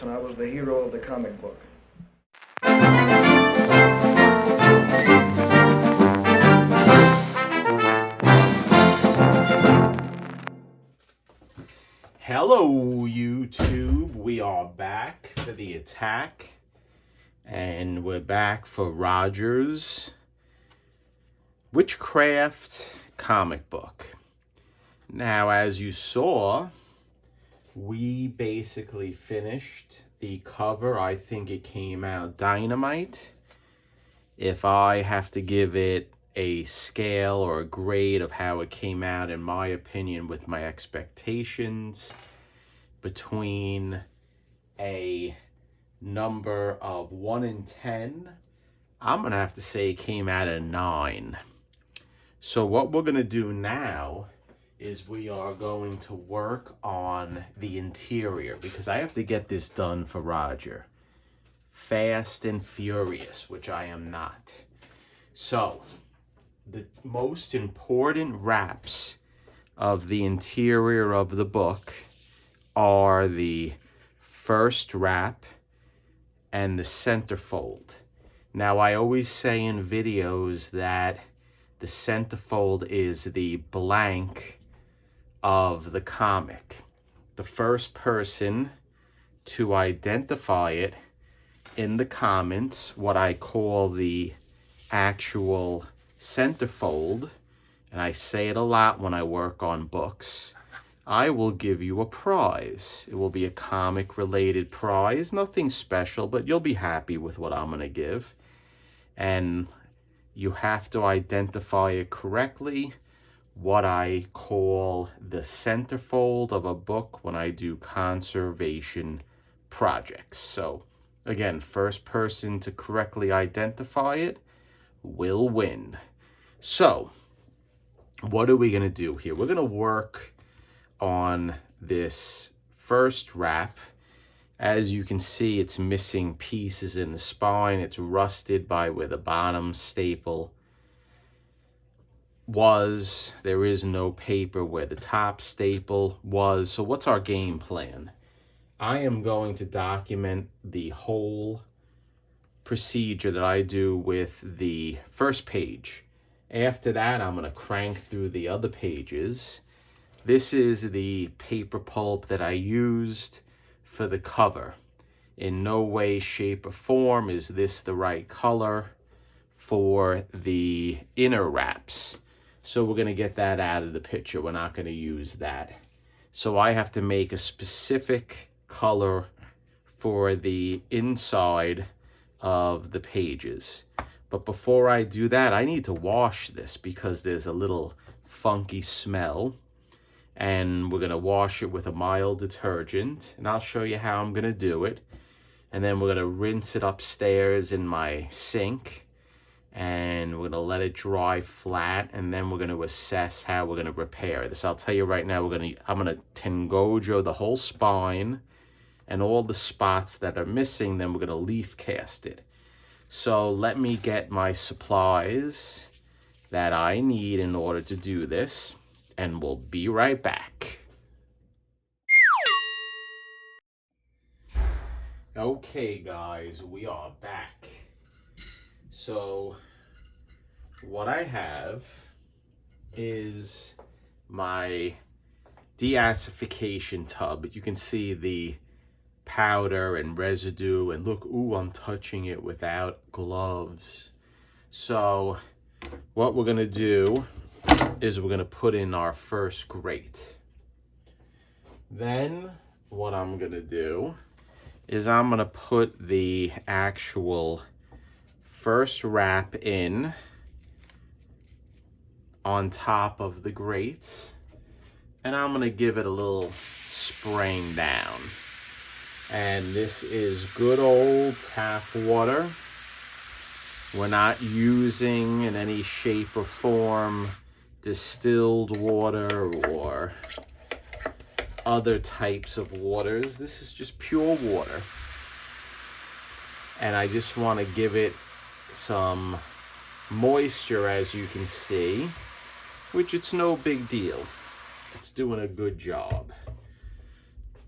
and I was the hero of the comic book. Hello YouTube, we are back for the attack, and we're back for Roger's Witchcraft comic book. Now, as you saw, we basically finished the cover. I think it came out dynamite. If I have to give it a scale or a grade of how it came out, in my opinion, with my expectations, between a number of 1 and 10, I'm gonna have to say it came out a 9. So what we're gonna do now is we are going to work on the interior, because I have to get this done for Roger. Fast and furious, which I am not. So the most important wraps of the interior of the book are the first wrap and the centerfold. Now, I always say in videos that the centerfold is the blank of the comic. The first person to identify it in the comments, what I call the actual centerfold, and I say it a lot when I work on books, I will give you a prize. It will be a comic related prize, nothing special, but you'll be happy with what I'm gonna give. And you have to identify it correctly, what I call the centerfold of a book when I do conservation projects. So again, first person to correctly identify it will win. So what are we going to do here? We're going to work on this first wrap. As you can see, it's missing pieces in the spine. It's rusted by where the bottom staple was. There is no paper where the top staple was. So what's our game plan? I am going to document the whole procedure that I do with the first page. After that, I'm going to crank through the other pages. This is the paper pulp that I used for the cover. In no way, shape, or form is this the right color for the inner wraps. So we're going to get that out of the picture. We're not going to use that. So I have to make a specific color for the inside of the pages. But before I do that, I need to wash this because there's a little funky smell. And we're going to wash it with a mild detergent. And I'll show you how I'm going to do it. And then we're going to rinse it upstairs in my sink. And we're going to let it dry flat. And then we're going to assess how we're going to repair this. I'll tell you right now, I'm going to Tengojo the whole spine and all the spots that are missing. Then we're going to leaf cast it. So let me get my supplies that I need in order to do this, and we'll be right back. Okay, guys, we are back. So what I have is my deacidification tub. You can see the powder and residue, and look, ooh, I'm touching it without gloves. So what we're gonna do is we're gonna put in our first grate. Then what I'm gonna do is I'm gonna put the actual first wrap in on top of the grate, and I'm gonna give it a little spraying down. And this is good old tap water. We're not using in any shape or form distilled water or other types of waters. This is just pure water. And I just want to give it some moisture, as you can see, which it's no big deal. It's doing a good job.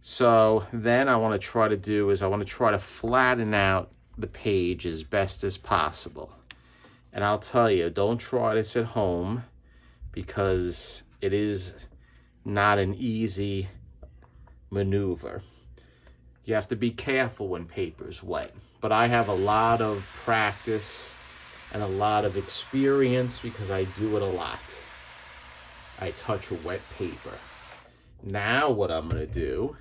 So then I want to try to flatten out the page as best as possible. And I'll tell you, don't try this at home because it is not an easy maneuver. You have to be careful when paper's wet. But I have a lot of practice and a lot of experience because I do it a lot. I touch a wet paper. Now what I'm going to do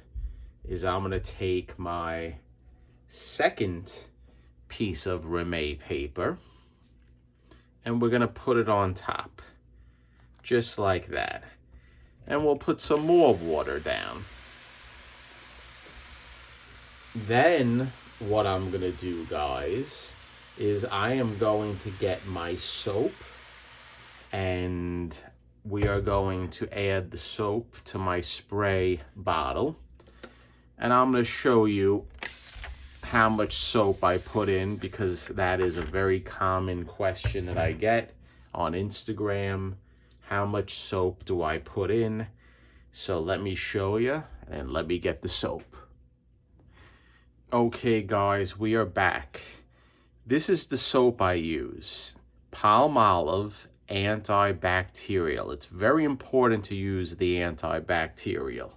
is I'm going to take my second piece of Rimet paper and we're going to put it on top, just like that. And we'll put some more water down. Then what I'm going to do, guys, is I am going to get my soap and we are going to add the soap to my spray bottle. And I'm going to show you how much soap I put in because that is a very common question that I get on Instagram. How much soap do I put in? So let me show you and let me get the soap. Okay guys, we are back. This is the soap I use. Palmolive antibacterial. It's very important to use the antibacterial.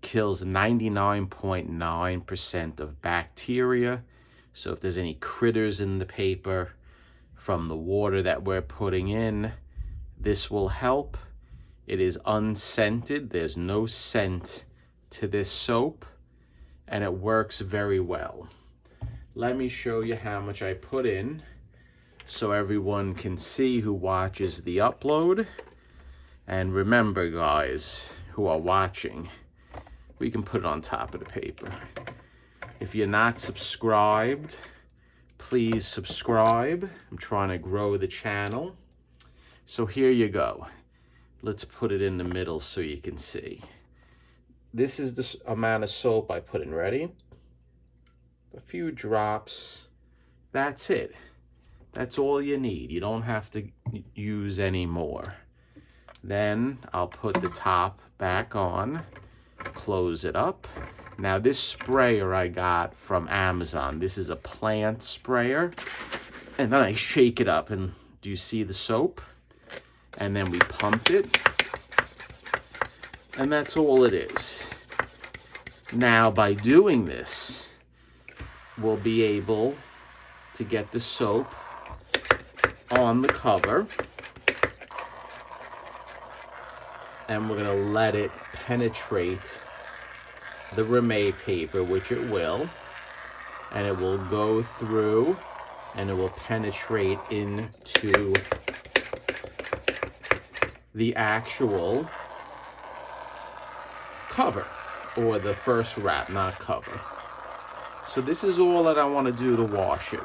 Kills 99.9% of bacteria. So if there's any critters in the paper from the water that we're putting in, this will help. It is unscented. There's no scent to this soap, and it works very well. Let me show you how much I put in so everyone can see who watches the upload. And remember, guys who are watching, we can put it on top of the paper. If you're not subscribed, please subscribe. I'm trying to grow the channel. So here you go. Let's put it in the middle so you can see. This is the amount of soap I put in. Ready? A few drops. That's it. That's all you need. You don't have to use any more. Then I'll put the top back on, close it up. Now this sprayer I got from Amazon. This is a plant sprayer. And then I shake it up, and do you see the soap? And then we pump it. And that's all it is. Now by doing this, we'll be able to get the soap on the cover. And we're gonna let it penetrate the Rimet paper, which it will. And it will go through and it will penetrate into the actual cover, or the first wrap, not cover. So this is all that I want to do to wash it.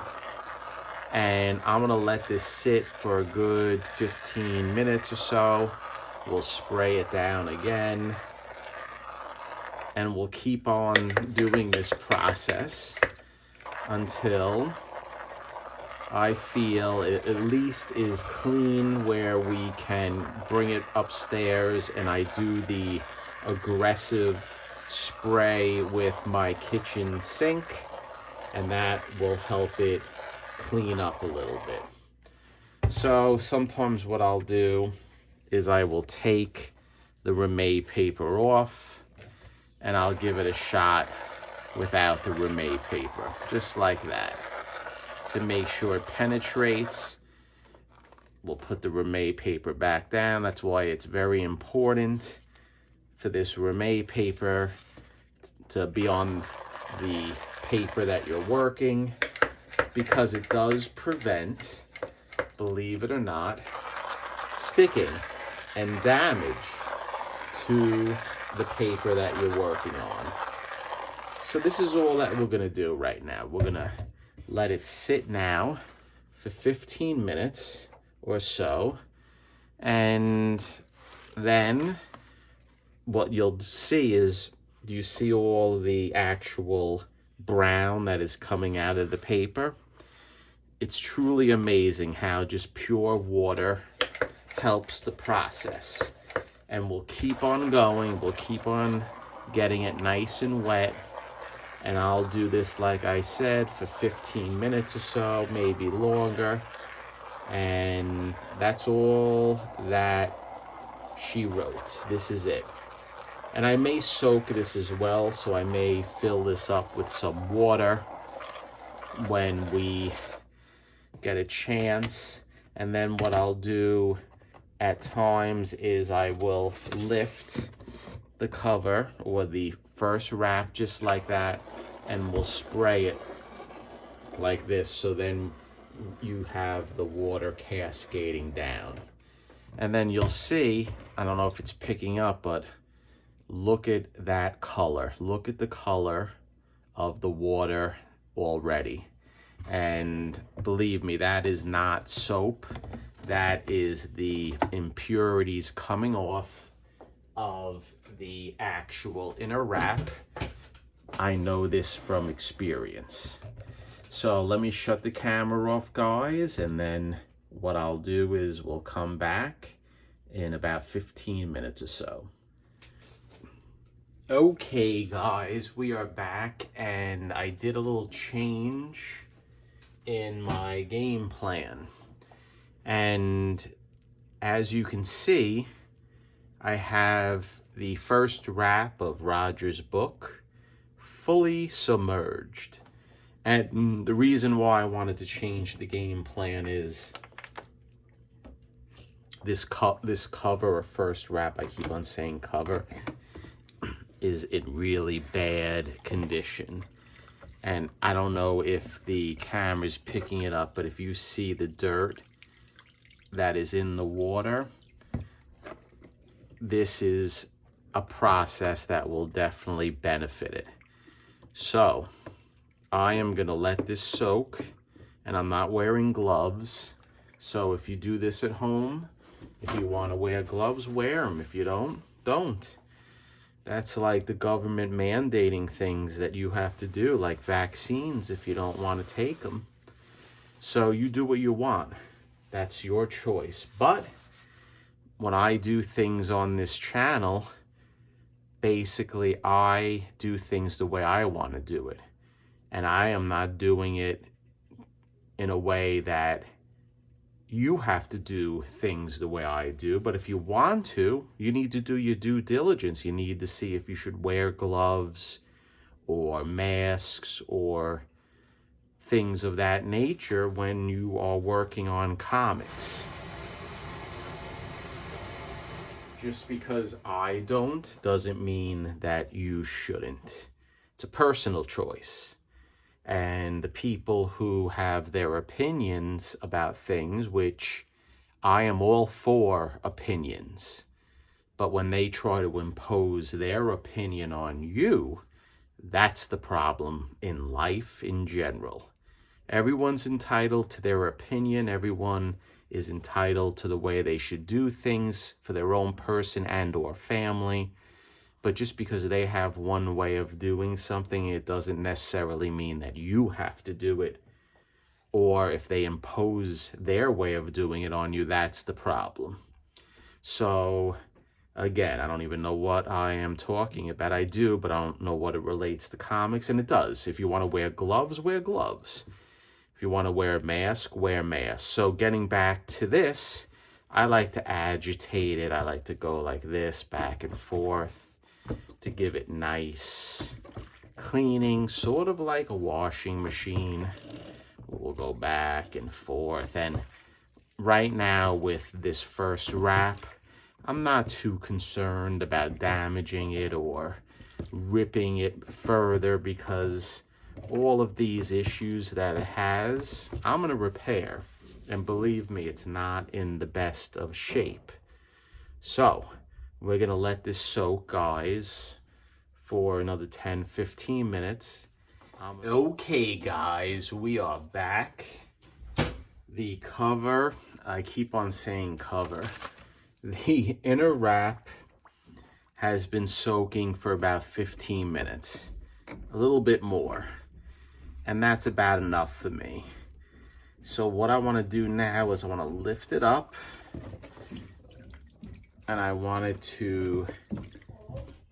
And I'm going to let this sit for a good 15 minutes or so. We'll spray it down again. And we'll keep on doing this process until I feel it at least is clean where we can bring it upstairs and I do the aggressive spray with my kitchen sink, and that will help it clean up a little bit. So sometimes what I'll do is I will take the Rimet paper off and I'll give it a shot without the Rimet paper, just like that, to make sure it penetrates. We'll put the Rimet paper back down. That's why it's very important for this Rimet paper to be on the paper that you're working, because it does prevent, believe it or not, sticking and damage to the paper that you're working on. So this is all that we're gonna do right now. We're gonna let it sit now for 15 minutes or so, and then what you'll see is, do you see all the actual brown that is coming out of the paper? It's truly amazing how just pure water helps the process. And we'll keep on going, we'll keep on getting it nice and wet. And I'll do this, like I said, for 15 minutes or so, maybe longer. And that's all that she wrote. This is it. And I may soak this as well, so I may fill this up with some water when we get a chance. And then what I'll do at times is I will lift the cover or the first wrap just like that, and we'll spray it like this, so then you have the water cascading down. And then you'll see, I don't know if it's picking up, but look at that color. Look at the color of the water already. And believe me, that is not soap. That is the impurities coming off of the actual inner wrap. I know this from experience. So let me shut the camera off, guys, and then what I'll do is we'll come back in about 15 minutes or so. Okay, guys, we are back, and I did a little change in my game plan. And as you can see, I have the first wrap of Roger's book fully submerged. And the reason why I wanted to change the game plan is this cover, or first wrap, I keep on saying cover, is in really bad condition. And I don't know if the camera's picking it up, but if you see the dirt that is in the water, this is a process that will definitely benefit it. So I am gonna let this soak, and I'm not wearing gloves. So if you do this at home, if you want to wear gloves, wear them. If you don't, don't. That's like the government mandating things that you have to do, like vaccines, if you don't want to take them. So you do what you want. That's your choice. But when I do things on this channel, basically I do things the way I want to do it. And I am not doing it in a way that you have to do things the way I do. But if you want to, you need to do your due diligence. You need to see if you should wear gloves or masks or things of that nature when you are working on comics. Just because I don't doesn't mean that you shouldn't. It's a personal choice. And the people who have their opinions about things, which I am all for opinions, but when they try to impose their opinion on you, that's the problem in life in general. Everyone's entitled to their opinion. Everyone is entitled to the way they should do things for their own person and or family. But just because they have one way of doing something, it doesn't necessarily mean that you have to do it. Or if they impose their way of doing it on you, that's the problem. So, again, I don't even know what I am talking about. I do, but I don't know what it relates to comics, and it does. If you want to wear gloves, wear gloves. If you want to wear a mask, wear a mask. So getting back to this, I like to agitate it. I like to go like this, back and forth, to give it nice cleaning, sort of like a washing machine. We'll go back and forth. And right now with this first wrap, I'm not too concerned about damaging it or ripping it further, because all of these issues that it has, I'm going to repair. And believe me, it's not in the best of shape. So we're going to let this soak, guys, for another 10-15 minutes. Okay, guys, we are back. The cover, I keep on saying cover. The inner wrap has been soaking for about 15 minutes. A little bit more. And that's about enough for me. So what I want to do now is I want to lift it up. And I wanted to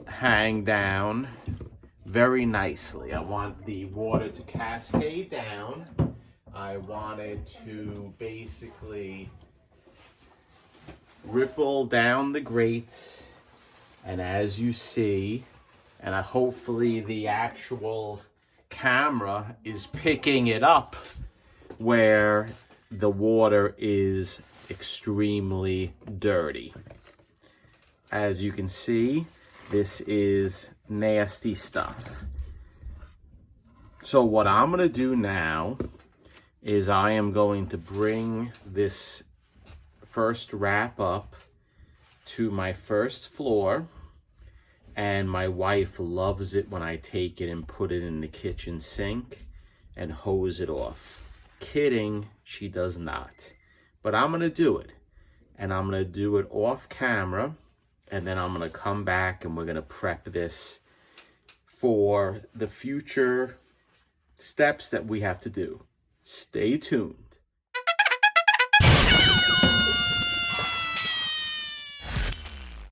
hang down very nicely. I want the water to cascade down. I want it to basically ripple down the grates. And as you see, and hopefully the actual camera is picking it up where the water is extremely dirty. As you can see, this is nasty stuff. So what I'm going to do now is I am going to bring this first wrap up to my first floor, and my wife loves it when I take it and put it in the kitchen sink and hose it off. Kidding, she does not. But I'm going to do it, and I'm going to do it off camera, and then I'm going to come back and we're going to prep this for the future steps that we have to do. Stay tuned.